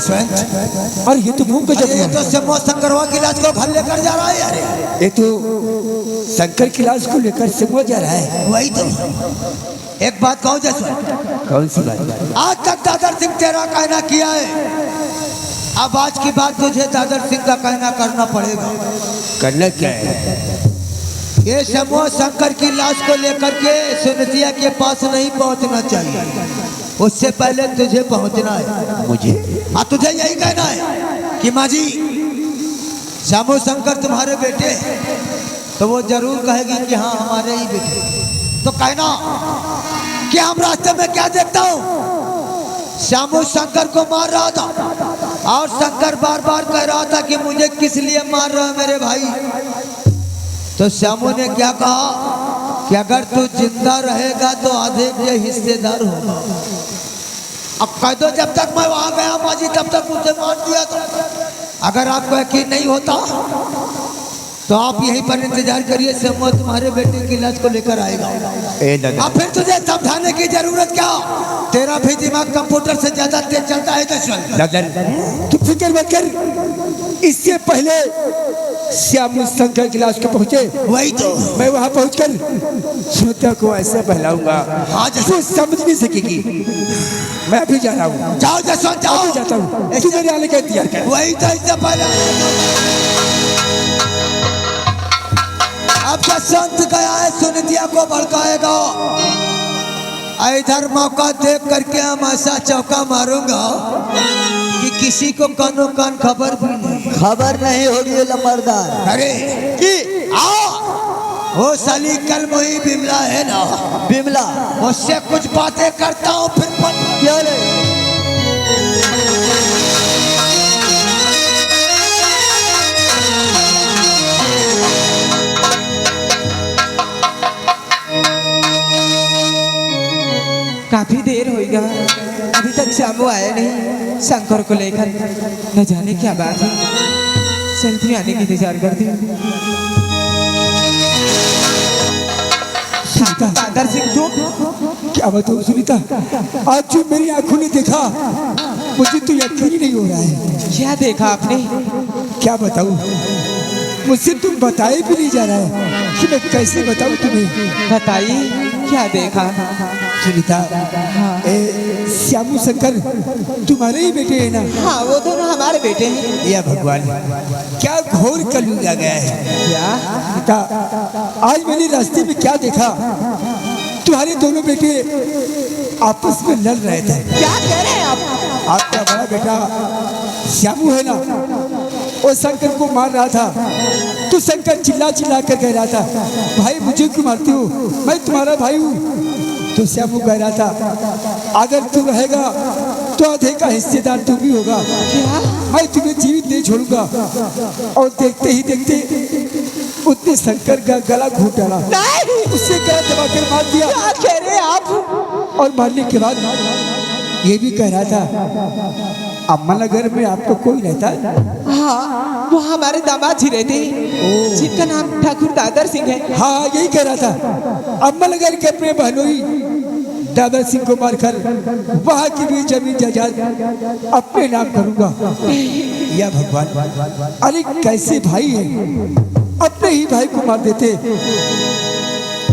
और ये तो भूख गजब ये तो समो शंकरवा की लाश को घर लेकर जा रहा है यार। ये तो शंकर की लाश को लेकर समो जा रहा है। वही तो। एक बात कहूँ जसवंत, कौन सी बात? आज तक दादर सिंह तेरा कहना किया है, अब आज की बात तुझे दादर सिंह का कहना करना पड़ेगा। करना क्या है? ये समूह शंकर की लाश को लेकर के सुनतिया के पास नहीं पहुंचना चाहिए, उससे पहले तुझे पहुंचना है। मुझे? हाँ, तुझे यही कहना है कि माँ जी श्यामू शंकर तुम्हारे बेटे, तो वो जरूर कहेगी कि हाँ हमारे ही बेटे। तो कहना कि हम रास्ते में क्या देखता हूँ, श्यामू शंकर को मार रहा था और शंकर बार बार कह रहा था कि मुझे किस लिए मार रहा है मेरे भाई। तो श्यामू ने क्या कहा कि अगर तू जिंदा रहेगा तो आधे के हिस्सेदार होगा। अब कह दो जब तक मैं वहां गया माँ जी तब तक मुझे मार दिया था। अगर आपको यकीन नहीं होता तो आप यहीं पर इंतजार करिए, श्यामू तुम्हारे बेटे की लाश को लेकर आएगा। अब फिर तुझे समझाने की जरूरत क्या, तेरा भी दिमाग कंप्यूटर से ज्यादा तेज चलता है जसवंत। तू फिक्र मत कर, इससे पहले श्यामू शंकर की लाश को पहुंचे, वही तो मैं वहां पहुंचकर श्रोता को ऐसा बहलाऊंगा हाँ जो समझ नहीं सकेगी। मैं अभी जा रहा हूँ। जाओ जसवंत जाओ, जाता हूँ। तू मेरे आने का इंतजार कर। वही तो इससे पहले अब जसवंत गया है, सुनतिया को भड़काएगा। इधर मौका देख करके हम ऐसा चौका मारूंगा कि किसी को कानो कान खबर भी नहीं होगी लंबरदार। अरे कि आओ, वो साली कल वही बिमला है ना, बिमला, उससे कुछ बातें करता हूँ फिर क्या ले। काफी देर हो गया, अभी तक श्यामू आया नहीं शंकर को लेकर। न जाने क्या बात है, चलती आने की इंतजार करती हूँ। दादर सिंह तो क्या बताऊँ सुनीता, आज जो मेरी आंखों ने देखा मुझे तो यकीन ही नहीं हो रहा है। क्या देखा आपने? क्या बताऊँ, मुझसे तुम बताए भी नहीं जा रहा है कि मैं कैसे बताऊँ तुम्हें। बताइए क्या देखा? सुनीता, श्यामू शंकर तुम्हारे ही बेटे है ना? हाँ, वो दोनों हमारे बेटे हैं। या भगवान, क्या घोर कलयुग आ गया है। क्या? आज मैंने रास्ते में क्या देखा, तुम्हारे दोनों बेटे आपस में लड़ रहे थे। क्या कह रहे हैं आप? आपका बड़ा बेटा श्यामू है ना, वो शंकर को मार रहा था। तो शंकर चिल्ला चिल्ला कर कह रहा था, भाई मुझे क्यों मारती हो, मैं तुम्हारा भाई हूँ। तो श्यामू कह रहा था, अगर तू रहेगा तो आधे का हिस्सेदार तू भी होगा। क्या? मैं तुम्हें जीवित नहीं छोड़ूंगा। और देखते ही देखते उसने शंकर का गला घोट डाला, उससे गला दबाकर मार दिया। क्या कह रहे हैं आप? और मारने के बाद ये भी कह रहा था, अम्मा नगर में आपको कोई रहता है? हाँ, वो हमारे दामाद जी रहते हैं, जिनका नाम ठाकुर दादर सिंह है। हाँ, यही कह रहा था, अम्मा नगर के अपने बहनोई दादर सिंह को मारकर वहाँ की भी जमीन जायदाद अपने नाम करूंगा। या भगवान, अरे कैसे भाई है, अपने ही भाई को मार देते।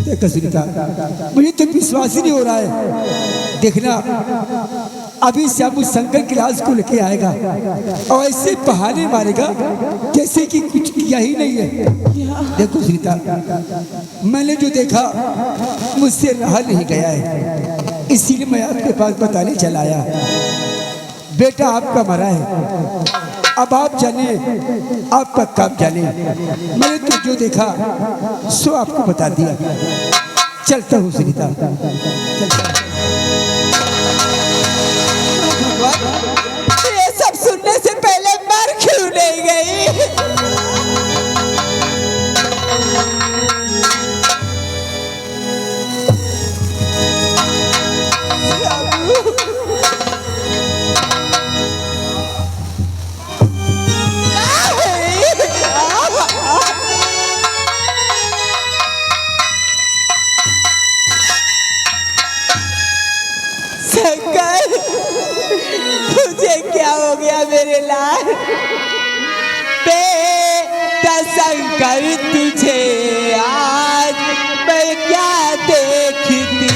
देखो सुनीता, मुझे तो विश्वास ही नहीं हो रहा है। देखना, अभी श्यामू शंकर की लाश को लेके आएगा और ऐसे बहाने मारेगा जैसे कि कुछ किया ही नहीं है। देखो सुनीता, मैंने जो देखा मुझसे रहा नहीं गया है, इसीलिए मैं आपके पास बताने चला आया। बेटा आपका मरा है, अब आप जाने, आपका काम जाने। मैंने तो जो देखा सो आपको बता दिया। चलता हूँ सुनीता, चलता हूँ। ये सब सुनने से पहले मर क्यों नहीं गई? तुझे क्या हो गया मेरे लाल? बेटा शंकर तुझे आज मैं क्या देखती।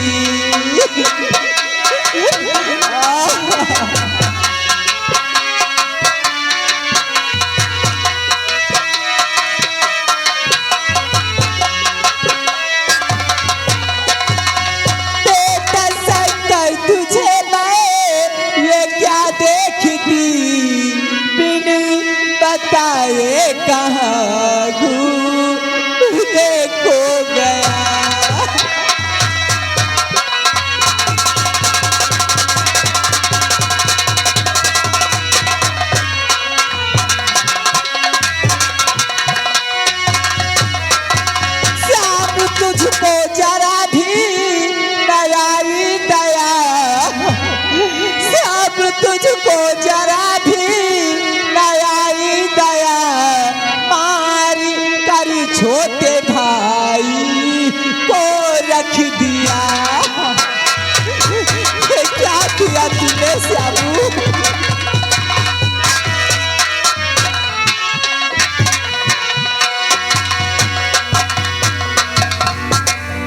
बताए कहाँ घूमने को गया। सब तुझको जरा भी दयाई दया, सब तुझको जरा भी छोटे भाई को रख दिया। ये क्या किया तूने साबू?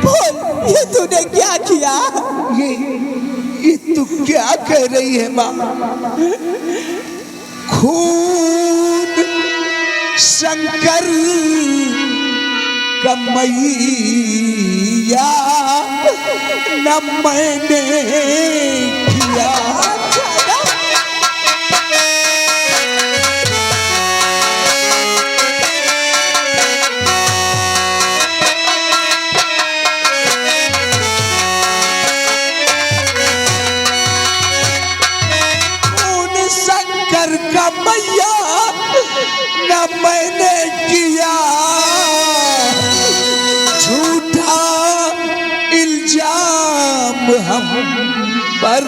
बोल, ये तूने क्या किया? ये तू क्या कह रही है माँ? खून शंकर कमैया न मैंने किया। खून शंकर कमैया न मैंने किया। इल्जाम हम पर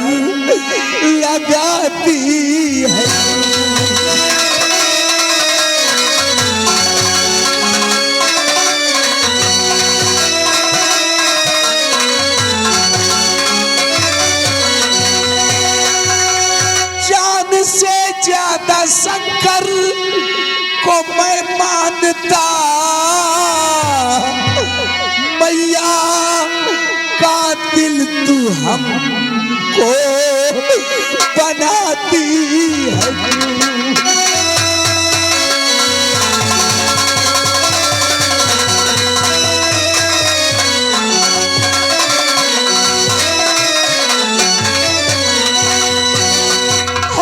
लगाती है। जान से ज्यादा शंकर को मैं मानता। मैया कातिल तू हमको बनाती है।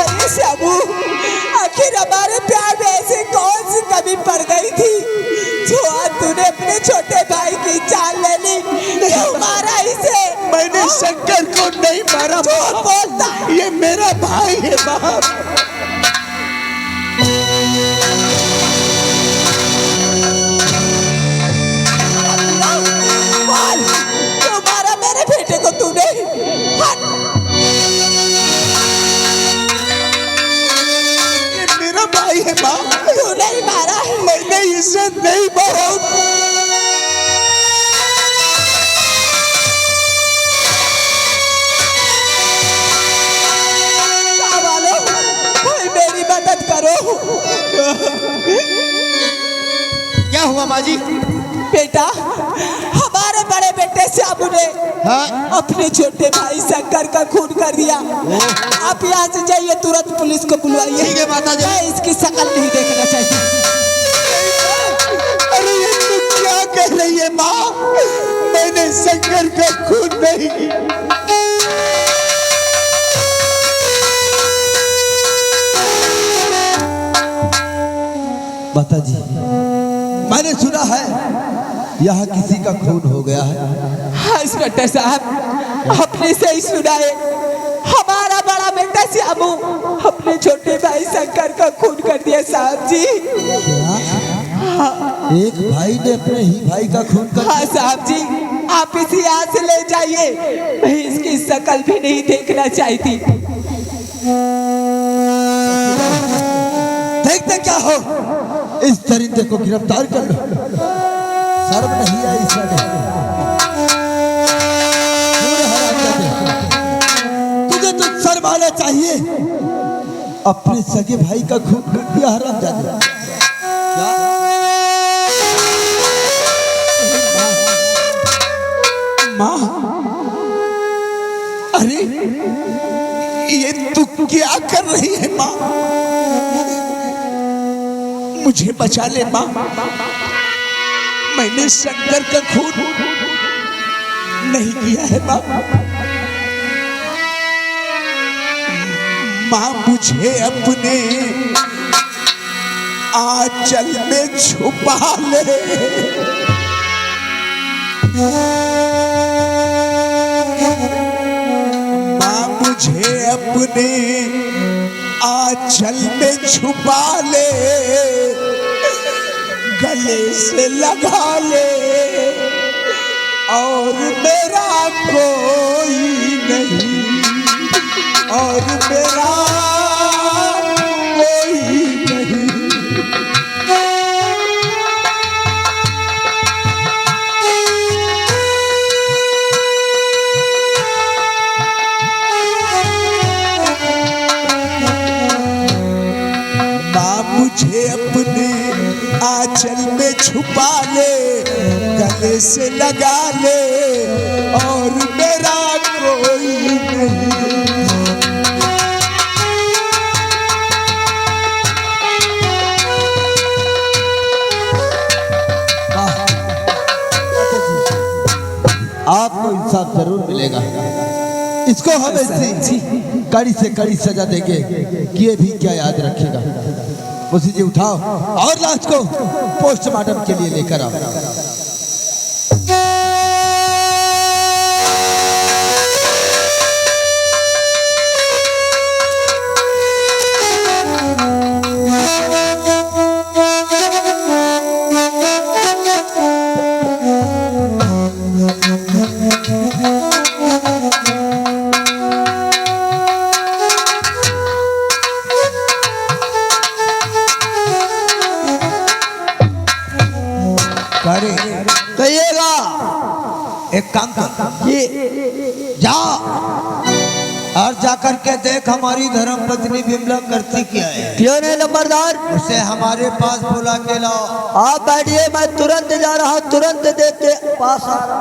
अरे साबू, आखिर हमारे प्यार में ऐसी कौन सी कमी पड़ गई थी जो आज तूने अपने छोटे भाई की जान ले ली? क्यों मारा इसे? मैंने शंकर को नहीं मारा। झूठ बोलता। ये मेरा भाई है बाप। बोल, क्यों मारा मेरे बेटे को तूने? हट। ये मेरा भाई है बाप। तू नहीं मारा है। मैंने इसे नहीं मारा। मदद करो। क्या हुआ माँ जी? बेटा, हमारे बड़े बेटे श्यामू ने अपने छोटे भाई शंकर का खून कर दिया। आप यहाँ से जाइए, तुरंत पुलिस को बुलवाइए। ठीक है माता जी। मैं इसकी शक्ल नहीं देखना चाहती। अरे ये तू क्या कह रही है माँ? मैंने शंकर का खून नहीं किया। माता जी, मैंने सुना है यहाँ किसी का खून हो गया है। हाँ इंस्पेक्टर साहब, अपने से ही सुना है। हमारा बड़ा बेटा श्यामू अपने छोटे भाई शंकर का खून कर दिया साहब जी। क्या? एक भाई ने अपने ही भाई का खून कर दिया? हाँ साहब जी, आप इसे यहाँ से ले जाइए। मैं इसकी शक्ल भी नहीं देखना चाहती। देखते क्या हो, इस दरिंदे को गिरफ्तार कर लो। शर्म नहीं आई इस तुझे तो शर्म वाला चाहिए अपने सगे भाई का खून कर दिया हराम जादे। माँ, अरे ये तू क्या कर रही है माँ? मुझे बचा ले माँ। मैंने शंकर का खून नहीं किया है माँ। माँ, मुझे अपने आंचल में छुपा ले। माँ, मुझे अपने आंचल में छुपा ले, गले से लगा ले, और मेरा कोई नहीं, और मेरा कोई नहीं। माँ, मुझे अपने आंचल में छुपा ले, गले से लगा ले, और मेरा कोई नहीं। आपको इंसाफ जरूर मिलेगा। इसको हम ऐसी कड़ी से कड़ी सजा देंगे कि ये भी क्या याद रखेगा। उसी जी उठाओ और लाश को पोस्टमार्टम के लिए लेकर आओ। कहिएगा एक काम कर, ये जा और जाकर के देख हमारी धर्म पत्नी बिमला करती क्या है। क्यों नहीं नंबरदार? उसे हमारे पास बुला के लाओ। आप बैठिए, मैं तुरंत जा रहा हूँ, तुरंत देख के पास आ रहा।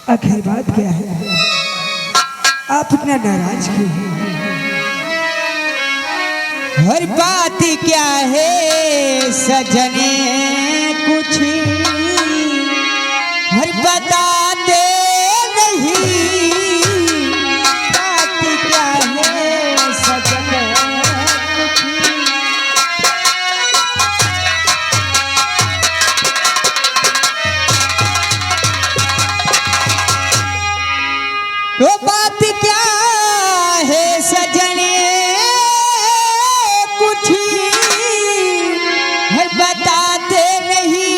आखिर बात क्या है? आप इतना नाराज क्यों हैं? हर बात क्या है सजने कुछ हर बताते नहीं। बात क्या है सजने वो बात क्या है सजने कुछ है बताते नहीं।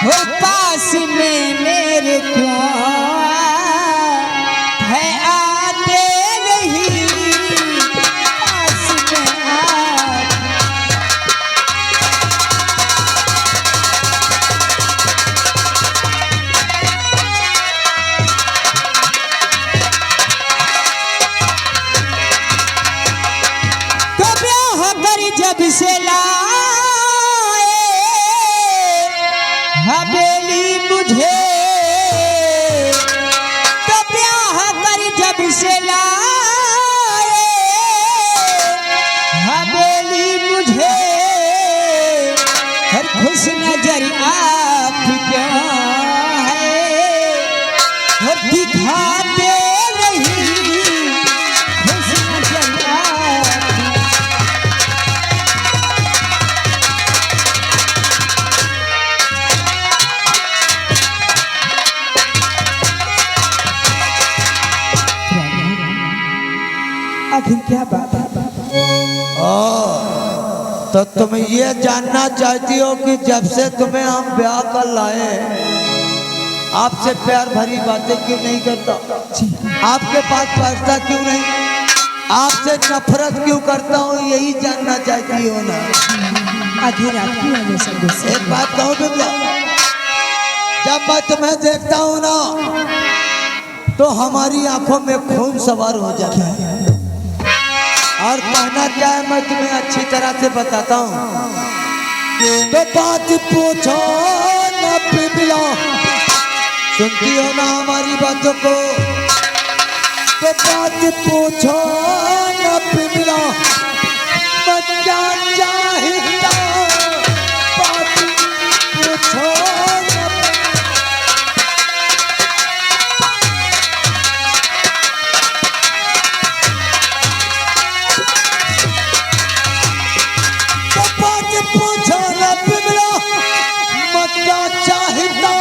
वो पास में मेरे क्यों है आते नहीं। पास में जब से लाए हवेली मुझे, तो ब्याह कर जब से लाए हवेली मुझे। हर खुश नजर आप क्या है और दिखाते नहीं। खुश नजर आप आखिर क्या बात है? तो तुम ये जानना चाहती हो कि जब से तुम्हें हम ब्याह कर लाए आपसे प्यार भरी बातें क्यों नहीं करता, आपके पास पैसा क्यों नहीं, आपसे नफरत क्यों करता हूँ, यही जानना चाहती हो ना? आखिर आप क्यों हमेशा गुस्से? एक बात कहूँ बिमला, जब मैं तुम्हें देखता हूँ ना तो हमारी आंखों में खून सवार हो जाता है। और कहना क्या है मैं तुम्हें अच्छी तरह से बताता हूँ। तो बात पूछो न बिमला, सुनती हो ना हमारी बातों को? तो बात पूछो न बिमला, मैं क्या चाहता, बात पूछो न। तो बात पूछो न बिमला, मैं क्या चाहता,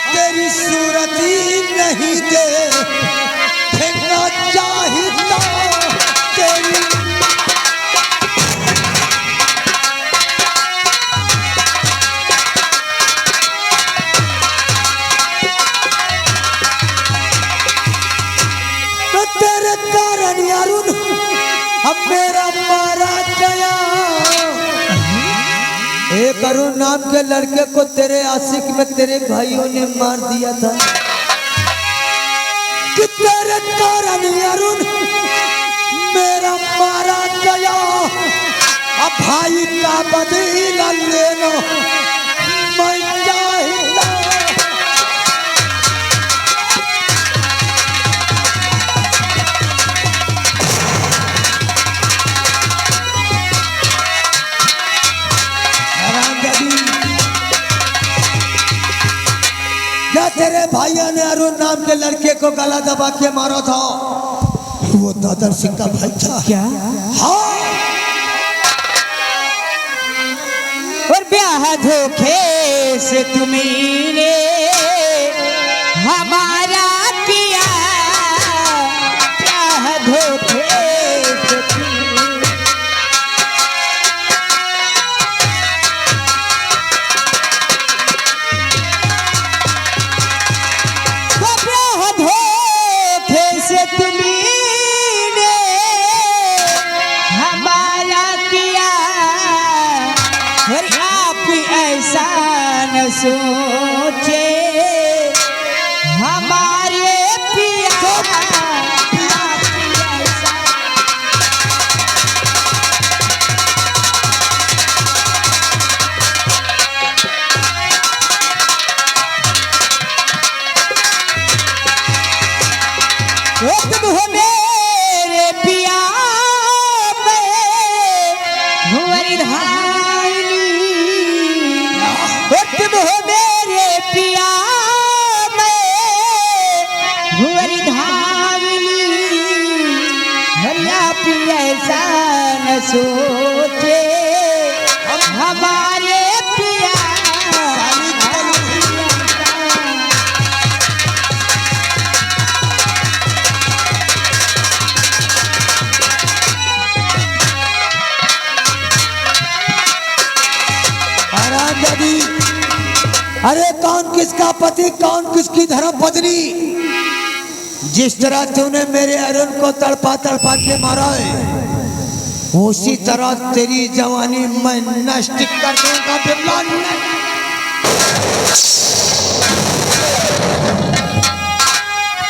तेरी सूरत ही नहीं देखना चाहता तेरी। तो तेरे कारण अरुण अब मेरा मारा गया। एक अरुण नाम के लड़के को तेरे आशिक में तेरे भाइयों ने मार दिया था कि तेरे कारण अरुण मेरा मारा गया। अब भाई का बदला लेना मैं चाहता। क्या तेरे भाइयों ने अरुण नाम के लड़के को गला दबा के मारा था? वो दादर सिंह का भाई था। क्या? हाँ। और ब्याह धोखे से तुमने हमारा किया, ब्याह धोखे से तुमने हमारा किया। और आप ऐसा न सोचे हमारे पिया, आप ऐसा। तुम हो मेरे पिया धानी, तुम हो मेरे पिया भुवरी धानी। हरिया पिया ऐसा न सोचे हमारे पिया। अरे कौन किसका पति, कौन किसकी धर्म पत्नी? जिस तरह तूने मेरे अरुण को तड़पा तड़पा के मारा है, उसी तरह तेरी जवानी मैं नष्ट कर दूंगा बिमला।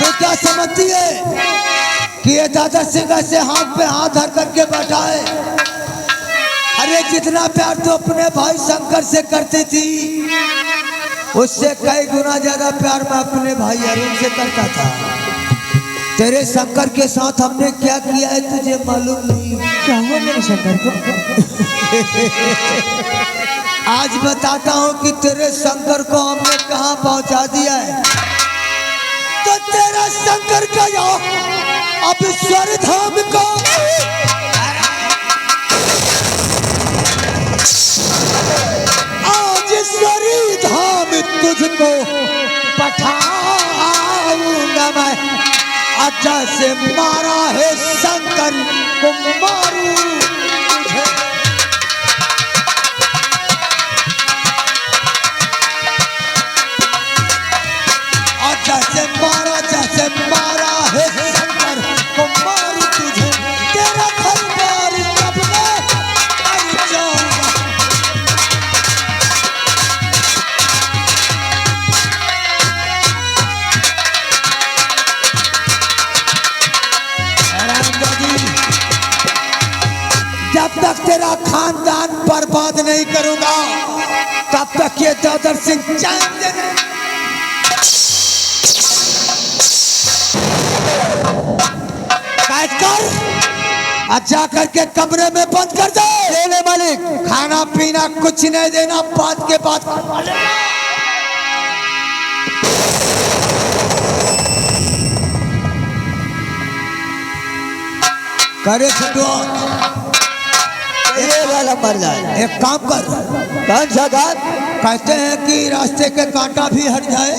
तो क्या समझती है कि ये दादा सिंह से हाथ पे हाथ धर करके बैठा है? अरे जितना प्यार तो अपने भाई शंकर से करती थी, उससे कई गुना ज्यादा प्यार मैं अपने भाई अरुण से करता था। तेरे शंकर के साथ हमने क्या किया है तुझे मालूम नहीं? क्या हुआ मेरे शंकर को? आज बताता हूँ कि तेरे शंकर को हमने कहाँ पहुँचा दिया है। तो तेरा शंकर का अब स्वर धाम को आज स्वरी धाम तुझको पठाऊंगा मैं। अच्छा से मारा है शंकर को मारू तुझे। अच्छा से मारा है शंकर को मारू तुझे। तेरा घर बार कब मैं मर जाऊंगा। जब तक तेरा खानदान बर्बाद नहीं करूंगा तब तक ये दादर सिंह चैन से नहीं। कैद कर और जा करके कमरे में बंद कर दे। लेने मालिक। खाना पीना कुछ नहीं देना, बात के बाद करे छुटो। ये वाला मर जाए। एक काम कर, कौन सा काम? कहते हैं कि रास्ते के कांटा भी हट जाए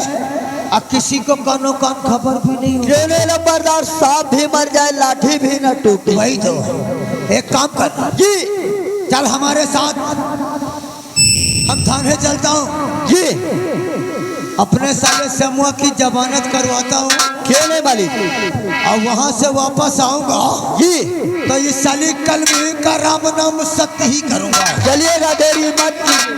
और किसी को कानो कान खबर भी नहीं हो। लेने नंबरदार सांप भी मर जाए, लाठी भी न टूटे। वही तो। एक काम कर जी। चल हमारे साथ, हम थाने चलता हूँ जी। अपने साले समूह की जमानत करवाता हूँ खेले मालिक। और वहाँ से वापस आऊंगा जी। तो इस साली कल भी का राम नाम सत्य ही करूंगा। चलिएगा, देरी मत कीजिए।